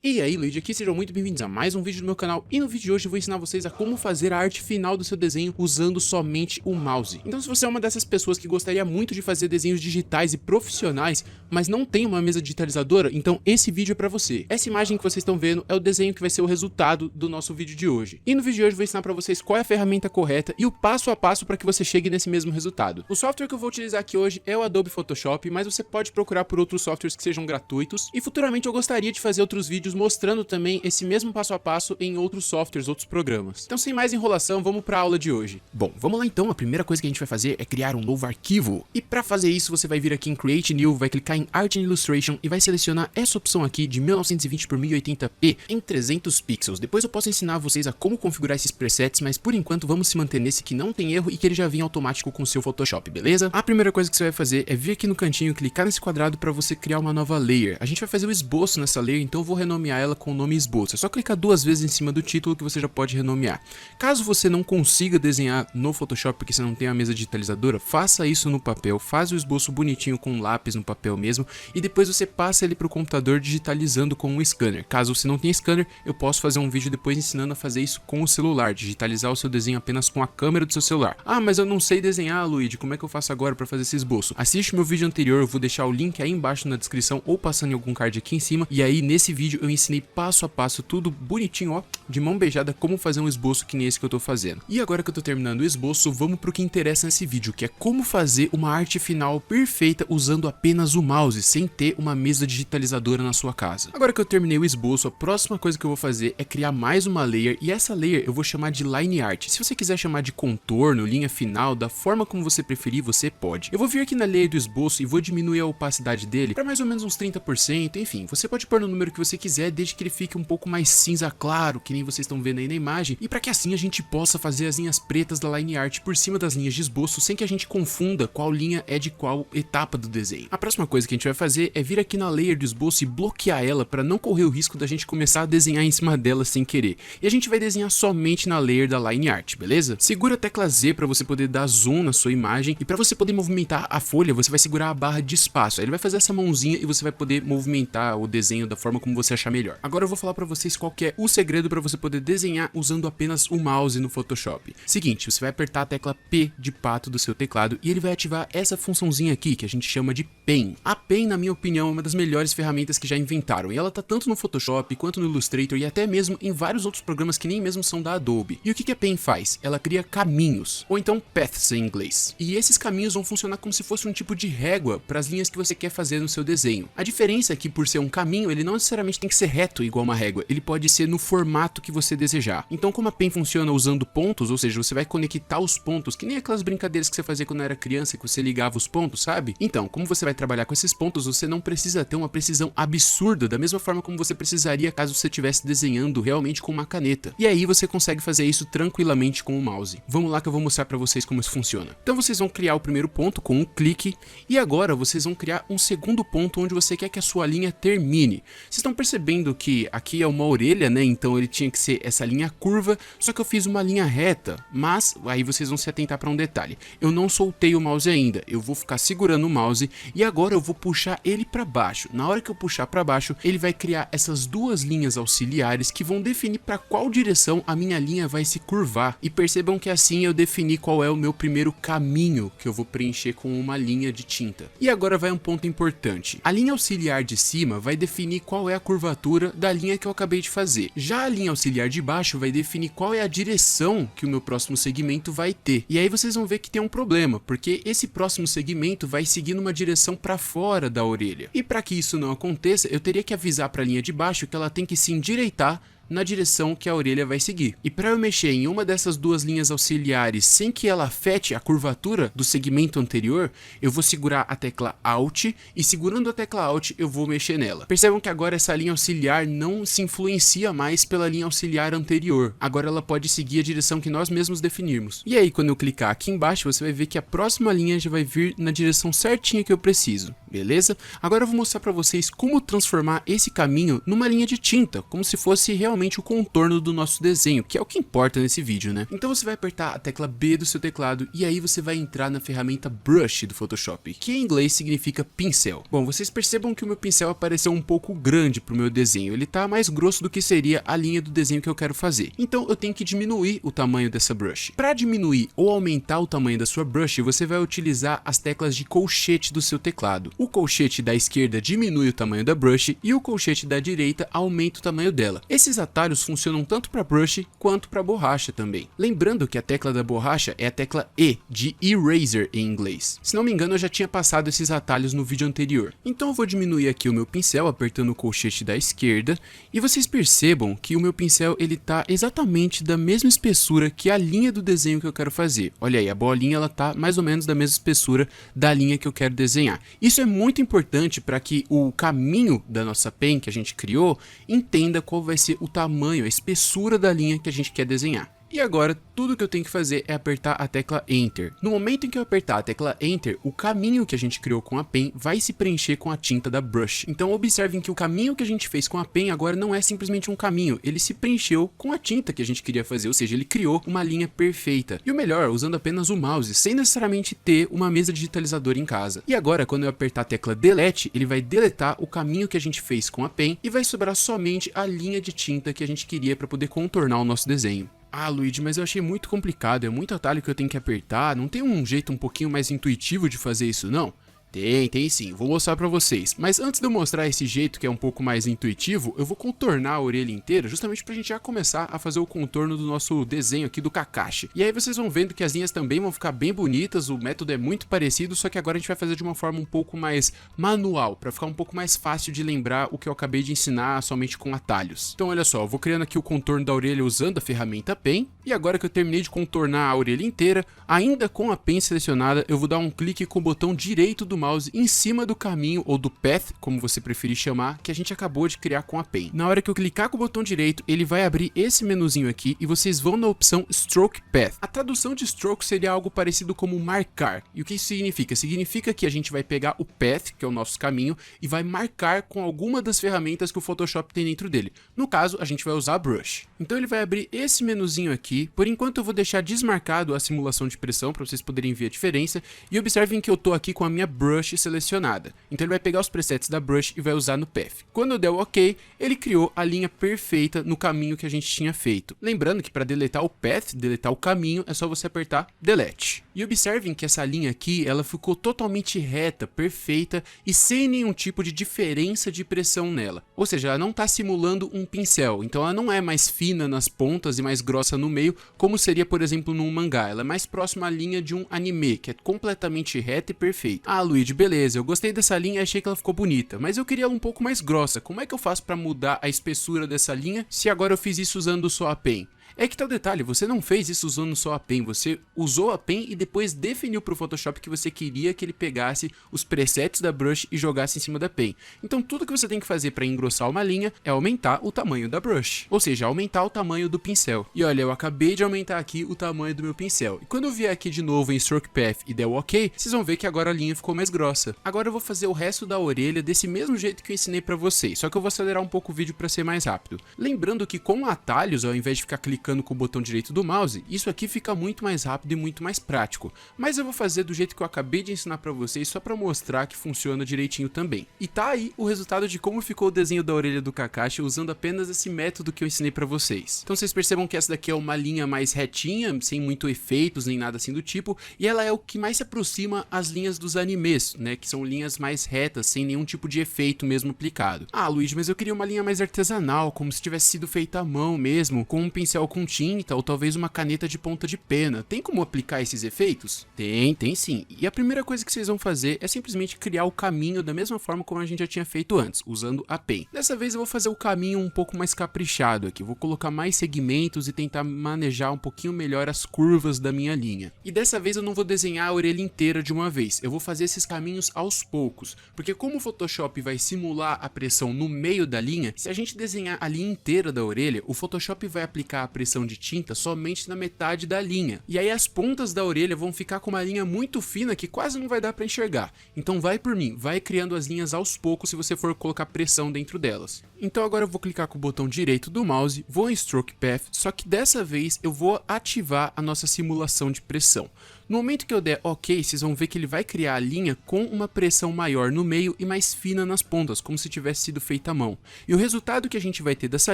E aí, Luigi aqui, sejam muito bem-vindos a mais um vídeo do meu canal. E no vídeo de hoje eu vou ensinar vocês a como fazer a arte final do seu desenho usando somente o mouse. Então se você é uma dessas pessoas que gostaria muito de fazer desenhos digitais e profissionais, mas não tem uma mesa digitalizadora, então esse vídeo é pra você. Essa imagem que vocês estão vendo é o desenho que vai ser o resultado do nosso vídeo de hoje. E no vídeo de hoje eu vou ensinar pra vocês qual é a ferramenta correta e o passo a passo para que você chegue nesse mesmo resultado. O software que eu vou utilizar aqui hoje é o Adobe Photoshop, mas você pode procurar por outros softwares que sejam gratuitos. E futuramente eu gostaria de fazer outros vídeos mostrando também esse mesmo passo a passo em outros softwares, outros programas. Então sem mais enrolação, vamos para a aula de hoje. Bom, vamos lá então. A primeira coisa que a gente vai fazer é criar um novo arquivo. E para fazer isso você vai vir aqui em Create New, vai clicar em Art and Illustration e vai selecionar essa opção aqui de 1920 por 1080p em 300 pixels. Depois eu posso ensinar vocês a como configurar esses presets, mas por enquanto vamos se manter nesse que não tem erro e que ele já vem automático com o seu Photoshop, beleza? A primeira coisa que você vai fazer é vir aqui no cantinho, clicar nesse quadrado para você criar uma nova layer. A gente vai fazer o esboço nessa layer, então eu vou renomear ela com o nome esboço. É só clicar duas vezes em cima do título que você já pode renomear. Caso você não consiga desenhar no Photoshop porque você não tem a mesa digitalizadora, faça isso no papel, faz o esboço bonitinho com lápis no papel mesmo e depois você passa ele para o computador digitalizando com um scanner. Caso você não tenha scanner, eu posso fazer um vídeo depois ensinando a fazer isso com o celular, digitalizar o seu desenho apenas com a câmera do seu celular. Ah, mas eu não sei desenhar, Luigi, como é que eu faço agora para fazer esse esboço? Assiste meu vídeo anterior, eu vou deixar o link aí embaixo na descrição ou passando em algum card aqui em cima, e aí nesse vídeo eu ensinei passo a passo, tudo bonitinho, ó, de mão beijada, como fazer um esboço que nem esse que eu tô fazendo. E agora que eu tô terminando o esboço, vamos pro que interessa nesse vídeo, que é como fazer uma arte final perfeita usando apenas o mouse, sem ter uma mesa digitalizadora na sua casa. Agora que eu terminei o esboço, a próxima coisa que eu vou fazer é criar mais uma layer, e essa layer eu vou chamar de line art. Se você quiser chamar de contorno, linha final, da forma como você preferir, você pode. Eu vou vir aqui na layer do esboço e vou diminuir a opacidade dele para mais ou menos uns 30%, enfim, você pode pôr no número que você quiser, desde que ele fique um pouco mais cinza claro, que nem vocês estão vendo aí na imagem, e para que assim a gente possa fazer as linhas pretas da line art por cima das linhas de esboço, sem que a gente confunda qual linha é de qual etapa do desenho. A próxima coisa que a gente vai fazer é vir aqui na layer do esboço e bloquear ela para não correr o risco da gente começar a desenhar em cima dela sem querer. E a gente vai desenhar somente na layer da line art, beleza? Segura a tecla Z para você poder dar zoom na sua imagem, e para você poder movimentar a folha, você vai segurar a barra de espaço. Aí ele vai fazer essa mãozinha e você vai poder movimentar o desenho da forma como você achar melhor. Agora eu vou falar para vocês qual que é o segredo para você poder desenhar usando apenas o mouse no Photoshop. Seguinte, você vai apertar a tecla P de pato do seu teclado e ele vai ativar essa funçãozinha aqui que a gente chama de Pen. A Pen, na minha opinião, é uma das melhores ferramentas que já inventaram, e ela tá tanto no Photoshop quanto no Illustrator e até mesmo em vários outros programas que nem mesmo são da Adobe. E o que a Pen faz? Ela cria caminhos, ou então paths em inglês. E esses caminhos vão funcionar como se fosse um tipo de régua para as linhas que você quer fazer no seu desenho. A diferença é que por ser um caminho, ele não necessariamente tem que ser reto igual uma régua, ele pode ser no formato que você desejar. Então como a Pen funciona usando pontos, ou seja, você vai conectar os pontos, que nem aquelas brincadeiras que você fazia quando era criança, que você ligava os pontos, sabe? Então, como você vai trabalhar com esses pontos, você não precisa ter uma precisão absurda, da mesma forma como você precisaria caso você estivesse desenhando realmente com uma caneta. E aí você consegue fazer isso tranquilamente com o mouse. Vamos lá que eu vou mostrar pra vocês como isso funciona. Então vocês vão criar o primeiro ponto com um clique, e agora vocês vão criar um segundo ponto onde você quer que a sua linha termine. Vocês estão percebendo que aqui é uma orelha, né? Então ele tinha que ser essa linha curva, só que eu fiz uma linha reta, mas aí vocês vão se atentar para um detalhe. Eu não soltei o mouse ainda, eu vou ficar segurando o mouse e agora eu vou puxar ele para baixo. Na hora que eu puxar para baixo, ele vai criar essas duas linhas auxiliares que vão definir para qual direção a minha linha vai se curvar. E percebam que assim eu defini qual é o meu primeiro caminho que eu vou preencher com uma linha de tinta. E agora vai um ponto importante. A linha auxiliar de cima vai definir qual é a curvatura da linha que eu acabei de fazer. Já a linha auxiliar de baixo vai definir qual é a direção que o meu próximo segmento vai ter. E aí vocês vão ver que tem um problema, porque esse próximo segmento vai seguir numa direção para fora da orelha. E para que isso não aconteça, eu teria que avisar para a linha de baixo que ela tem que se endireitar na direção que a orelha vai seguir. E para eu mexer em uma dessas duas linhas auxiliares sem que ela afete a curvatura do segmento anterior, eu vou segurar a tecla Alt, e segurando a tecla Alt eu vou mexer nela. Percebam que agora essa linha auxiliar não se influencia mais pela linha auxiliar anterior. Agora ela pode seguir a direção que nós mesmos definirmos. E aí quando eu clicar aqui embaixo, você vai ver que a próxima linha já vai vir na direção certinha que eu preciso. Beleza? Agora eu vou mostrar para vocês como transformar esse caminho numa linha de tinta, como se fosse realmente realmente o contorno do nosso desenho, que é o que importa nesse vídeo, né? Então você vai apertar a tecla B do seu teclado e aí você vai entrar na ferramenta Brush do Photoshop, que em inglês significa pincel. Bom, vocês percebam que o meu pincel apareceu um pouco grande pro meu desenho, ele tá mais grosso do que seria a linha do desenho que eu quero fazer. Então eu tenho que diminuir o tamanho dessa brush. Para diminuir ou aumentar o tamanho da sua brush, você vai utilizar as teclas de colchete do seu teclado. O colchete da esquerda diminui o tamanho da brush e o colchete da direita aumenta o tamanho dela. Esses atalhos funcionam tanto para brush quanto para borracha também. Lembrando que a tecla da borracha é a tecla E, de Eraser em inglês. Se não me engano, eu já tinha passado esses atalhos no vídeo anterior. Então eu vou diminuir aqui o meu pincel apertando o colchete da esquerda e vocês percebam que o meu pincel ele tá exatamente da mesma espessura que a linha do desenho que eu quero fazer. Olha aí, a bolinha ela tá mais ou menos da mesma espessura da linha que eu quero desenhar. Isso é muito importante para que o caminho da nossa pen que a gente criou entenda qual vai ser o tamanho, a espessura da linha que a gente quer desenhar. E agora, tudo que eu tenho que fazer é apertar a tecla Enter. No momento em que eu apertar a tecla Enter, o caminho que a gente criou com a pen vai se preencher com a tinta da brush. Então observem que o caminho que a gente fez com a pen agora não é simplesmente um caminho, ele se preencheu com a tinta que a gente queria fazer, ou seja, ele criou uma linha perfeita. E o melhor, usando apenas o mouse, sem necessariamente ter uma mesa digitalizadora em casa. E agora, quando eu apertar a tecla Delete, ele vai deletar o caminho que a gente fez com a pen e vai sobrar somente a linha de tinta que a gente queria para poder contornar o nosso desenho. Ah, Luigi, mas eu achei muito complicado, é muito atalho que eu tenho que apertar, não tem um jeito um pouquinho mais intuitivo de fazer isso não? Tem sim, vou mostrar pra vocês. Mas antes de eu mostrar esse jeito que é um pouco mais intuitivo, eu vou contornar a orelha inteira, justamente pra gente já começar a fazer o contorno do nosso desenho aqui do Kakashi. E aí vocês vão vendo que as linhas também vão ficar bem bonitas, o método é muito parecido, só que agora a gente vai fazer de uma forma um pouco mais manual, pra ficar um pouco mais fácil de lembrar o que eu acabei de ensinar somente com atalhos. Então olha só, eu vou criando aqui o contorno da orelha usando a ferramenta Pen, e agora que eu terminei de contornar a orelha inteira, ainda com a Pen selecionada, eu vou dar um clique com o botão direito do mouse em cima do caminho ou do path, como você preferir chamar, que a gente acabou de criar com a pen. Na hora que eu clicar com o botão direito, ele vai abrir esse menuzinho aqui e vocês vão na opção Stroke Path. A tradução de stroke seria algo parecido como marcar. E o que isso significa? Significa que a gente vai pegar o path, que é o nosso caminho, e vai marcar com alguma das ferramentas que o Photoshop tem dentro dele. No caso, a gente vai usar a brush. Então ele vai abrir esse menuzinho aqui. Por enquanto eu vou deixar desmarcado a simulação de pressão para vocês poderem ver a diferença. E observem que eu tô aqui com a minha brush selecionada. Então ele vai pegar os presets da brush e vai usar no path. Quando eu der o OK, ele criou a linha perfeita no caminho que a gente tinha feito. Lembrando que para deletar o path, deletar o caminho, é só você apertar Delete. E observem que essa linha aqui, ela ficou totalmente reta, perfeita e sem nenhum tipo de diferença de pressão nela. Ou seja, ela não está simulando um pincel, então ela não é mais fina nas pontas e mais grossa no meio, como seria, por exemplo, num mangá. Ela é mais próxima à linha de um anime, que é completamente reta e perfeita. Ah, Luigi, beleza, eu gostei dessa linha e achei que ela ficou bonita, mas eu queria ela um pouco mais grossa. Como é que eu faço para mudar a espessura dessa linha se agora eu fiz isso usando só a pen? É que tá o detalhe, você não fez isso usando só a pen, você usou a pen e depois definiu pro Photoshop que você queria que ele pegasse os presets da brush e jogasse em cima da pen. Então tudo que você tem que fazer para engrossar uma linha é aumentar o tamanho da brush, ou seja, aumentar o tamanho do pincel. E olha, eu acabei de aumentar aqui o tamanho do meu pincel. E quando eu vier aqui de novo em Stroke Path e der o OK, vocês vão ver que agora a linha ficou mais grossa. Agora eu vou fazer o resto da orelha desse mesmo jeito que eu ensinei para vocês, só que eu vou acelerar um pouco o vídeo para ser mais rápido. Lembrando que com atalhos, ao invés de ficar clicando com o botão direito do mouse, isso aqui fica muito mais rápido e muito mais prático. Mas eu vou fazer do jeito que eu acabei de ensinar para vocês, só para mostrar que funciona direitinho também. E tá aí o resultado de como ficou o desenho da orelha do Kakashi usando apenas esse método que eu ensinei para vocês. Então vocês percebam que essa daqui é uma linha mais retinha, sem muito efeitos nem nada assim do tipo, e ela é o que mais se aproxima às linhas dos animes, né, que são linhas mais retas, sem nenhum tipo de efeito mesmo aplicado. Ah, Luigi, mas eu queria uma linha mais artesanal, como se tivesse sido feita à mão mesmo, com um pincel com tinta ou talvez uma caneta de ponta de pena. Tem como aplicar esses efeitos? Tem sim. E a primeira coisa que vocês vão fazer é simplesmente criar o caminho da mesma forma como a gente já tinha feito antes, usando a pen. Dessa vez eu vou fazer o caminho um pouco mais caprichado aqui, vou colocar mais segmentos e tentar manejar um pouquinho melhor as curvas da minha linha. E dessa vez eu não vou desenhar a orelha inteira de uma vez, eu vou fazer esses caminhos aos poucos, porque como o Photoshop vai simular a pressão no meio da linha, se a gente desenhar a linha inteira da orelha, o Photoshop vai aplicar a pressão de tinta somente na metade da linha. E aí as pontas da orelha vão ficar com uma linha muito fina que quase não vai dar para enxergar. Então vai por mim, vai criando as linhas aos poucos se você for colocar pressão dentro delas. Então agora eu vou clicar com o botão direito do mouse, vou em Stroke Path, só que dessa vez eu vou ativar a nossa simulação de pressão. No momento que eu der OK, vocês vão ver que ele vai criar a linha com uma pressão maior no meio e mais fina nas pontas, como se tivesse sido feita à mão. E o resultado que a gente vai ter dessa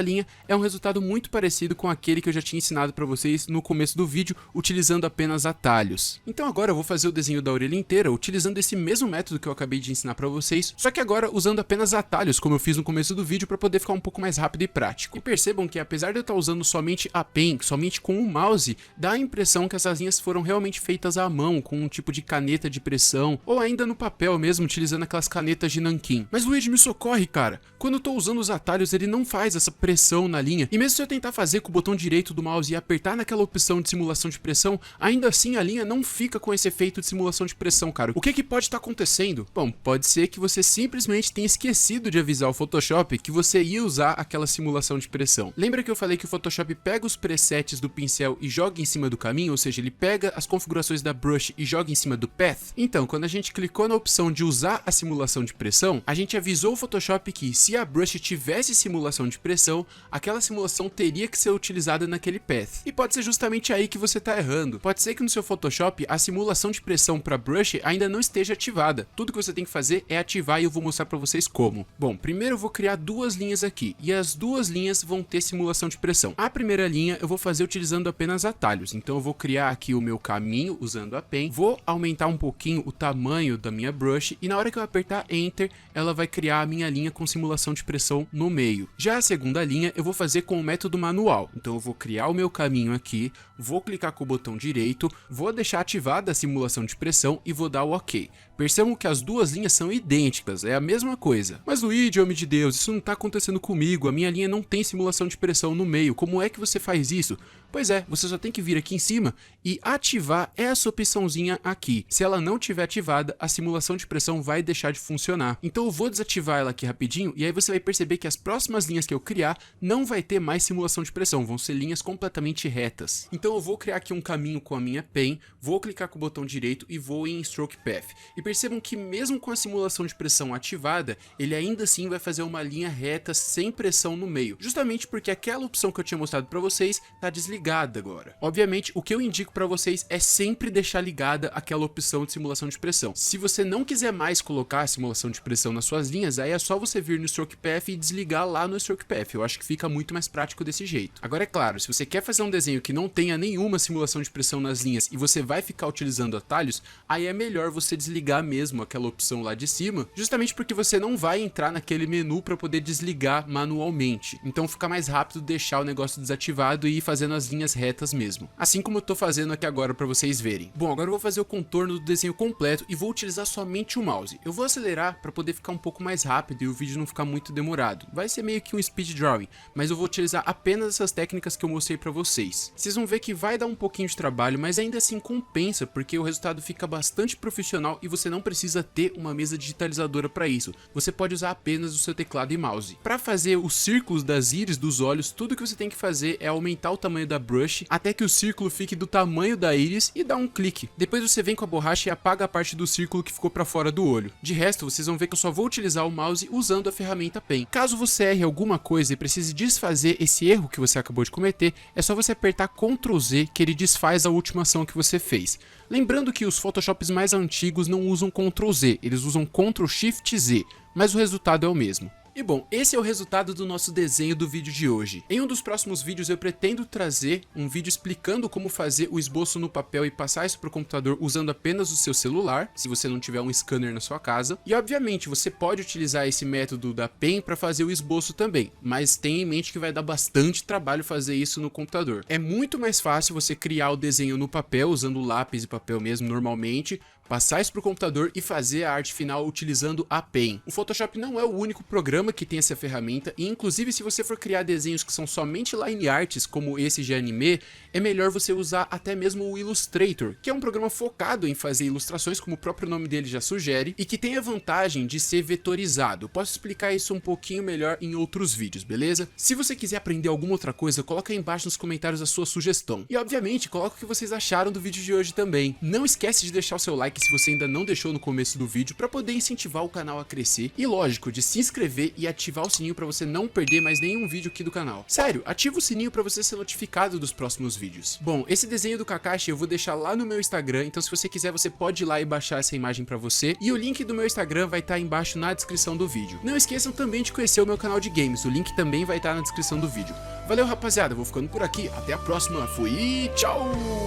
linha é um resultado muito parecido com aquele que eu já tinha ensinado para vocês no começo do vídeo, utilizando apenas atalhos. Então agora eu vou fazer o desenho da orelha inteira utilizando esse mesmo método que eu acabei de ensinar para vocês, só que agora usando apenas atalhos, como eu fiz no começo do vídeo, para poder ficar um pouco mais rápido e prático. E percebam que apesar de eu estar usando somente a pen, somente com o mouse, dá a impressão que essas linhas foram realmente feitas à mão, com um tipo de caneta de pressão, ou ainda no papel mesmo, utilizando aquelas canetas de nanquim. Mas Luigi, me socorre, cara. Quando eu tô usando os atalhos, ele não faz essa pressão na linha, e mesmo se eu tentar fazer com o botão direito do mouse e apertar naquela opção de simulação de pressão, ainda assim a linha não fica com esse efeito de simulação de pressão, cara. O que que pode estar acontecendo? Bom, pode ser que você simplesmente tenha esquecido de avisar o Photoshop que você ia usar aquela simulação de pressão. Lembra que eu falei que o Photoshop pega os presets do pincel e joga em cima do caminho, ou seja, ele pega as configurações da brush e joga em cima do path? Então, quando a gente clicou na opção de usar a simulação de pressão, a gente avisou o Photoshop que se a brush tivesse simulação de pressão, aquela simulação teria que ser utilizada naquele path. E pode ser justamente aí que você está errando. Pode ser que no seu Photoshop a simulação de pressão para brush ainda não esteja ativada. Tudo que você tem que fazer é ativar e eu vou mostrar para vocês como. Bom, primeiro eu vou criar duas linhas aqui e as duas linhas vão ter simulação de pressão. A primeira linha eu vou fazer utilizando apenas atalhos. Então eu vou criar aqui o meu caminho usando a pen, vou aumentar um pouquinho o tamanho da minha brush e na hora que eu apertar Enter, ela vai criar a minha linha com simulação de pressão no meio. Já a segunda linha eu vou fazer com o método manual. Então eu vou criar o meu caminho aqui, vou clicar com o botão direito, vou deixar ativada a simulação de pressão e vou dar o OK. Percebam que as duas linhas são idênticas, é a mesma coisa. Mas Luigi, homem de Deus, isso não tá acontecendo comigo, a minha linha não tem simulação de pressão no meio, como é que você faz isso? Pois é, você só tem que vir aqui em cima e ativar essa opçãozinha aqui. Se ela não tiver ativada, a simulação de pressão vai deixar de funcionar. Então eu vou desativar ela aqui rapidinho e aí você vai perceber que as próximas linhas que eu criar não vai ter mais simulação de pressão, vão ser linhas completamente retas. Então eu vou criar aqui um caminho com a minha pen, vou clicar com o botão direito e vou em Stroke Path. E percebam que mesmo com a simulação de pressão ativada, ele ainda assim vai fazer uma linha reta sem pressão no meio, justamente porque aquela opção que eu tinha mostrado para vocês está desligada agora. Obviamente, o que eu indico para vocês é sempre deixar ligada aquela opção de simulação de pressão. Se você não quiser mais colocar a simulação de pressão nas suas linhas, aí é só você vir no Stroke Path e desligar lá no Stroke Path. Eu acho que fica muito mais prático desse jeito. Agora é claro, se você quer fazer um desenho que não tenha nenhuma simulação de pressão nas linhas e você vai ficar utilizando atalhos, aí é melhor você desligar mesmo aquela opção lá de cima, justamente porque você não vai entrar naquele menu para poder desligar manualmente. Então fica mais rápido deixar o negócio desativado e ir fazendo as linhas retas mesmo. Assim como eu tô fazendo aqui agora para vocês verem. Bom, agora eu vou fazer o contorno do desenho completo e vou utilizar somente o mouse. Eu vou acelerar para poder ficar um pouco mais rápido e o vídeo não ficar muito demorado. Vai ser meio que um speed drawing, mas eu vou utilizar apenas essas técnicas que eu mostrei para vocês. Vocês vão ver que vai dar um pouquinho de trabalho, mas ainda assim compensa, porque o resultado fica bastante profissional e você não precisa ter uma mesa digitalizadora para isso. Você pode usar apenas o seu teclado e mouse. Para fazer os círculos das íris dos olhos, tudo que você tem que fazer é aumentar o tamanho da brush até que o círculo fique do tamanho da íris e dar um clique. Depois você vem com a borracha e apaga a parte do círculo que ficou para fora do olho. De resto, vocês vão ver que eu só vou utilizar o mouse usando a ferramenta Pen. Caso você erre alguma coisa e precise desfazer esse erro que você acabou de cometer, é só você apertar Ctrl Z que ele desfaz a última ação que você fez. Lembrando que os Photoshops mais antigos não usam Ctrl Z, eles usam Ctrl Shift Z, mas o resultado é o mesmo. E bom, esse é o resultado do nosso desenho do vídeo de hoje. Em um dos próximos vídeos eu pretendo trazer um vídeo explicando como fazer o esboço no papel e passar isso para o computador usando apenas o seu celular, se você não tiver um scanner na sua casa. E obviamente você pode utilizar esse método da Pen para fazer o esboço também, mas tenha em mente que vai dar bastante trabalho fazer isso no computador. É muito mais fácil você criar o desenho no papel usando lápis e papel mesmo normalmente, passar isso pro computador e fazer a arte final utilizando a Pen. O Photoshop não é o único programa que tem essa ferramenta e inclusive se você for criar desenhos que são somente line arts, como esse de anime, é melhor você usar até mesmo o Illustrator, que é um programa focado em fazer ilustrações, como o próprio nome dele já sugere, e que tem a vantagem de ser vetorizado. Posso explicar isso um pouquinho melhor em outros vídeos, beleza? Se você quiser aprender alguma outra coisa, coloca aí embaixo nos comentários a sua sugestão. E obviamente, coloca o que vocês acharam do vídeo de hoje também. Não esquece de deixar o seu like se você ainda não deixou no começo do vídeo, para poder incentivar o canal a crescer. E lógico, de se inscrever e ativar o sininho para você não perder mais nenhum vídeo aqui do canal. Sério, ativa o sininho para você ser notificado dos próximos vídeos. Bom, esse desenho do Kakashi eu vou deixar lá no meu Instagram, então se você quiser você pode ir lá e baixar essa imagem para você. E o link do meu Instagram vai estar embaixo na descrição do vídeo. Não esqueçam também de conhecer o meu canal de games, o link também vai estar na descrição do vídeo. Valeu rapaziada, vou ficando por aqui, até a próxima, fui e tchau!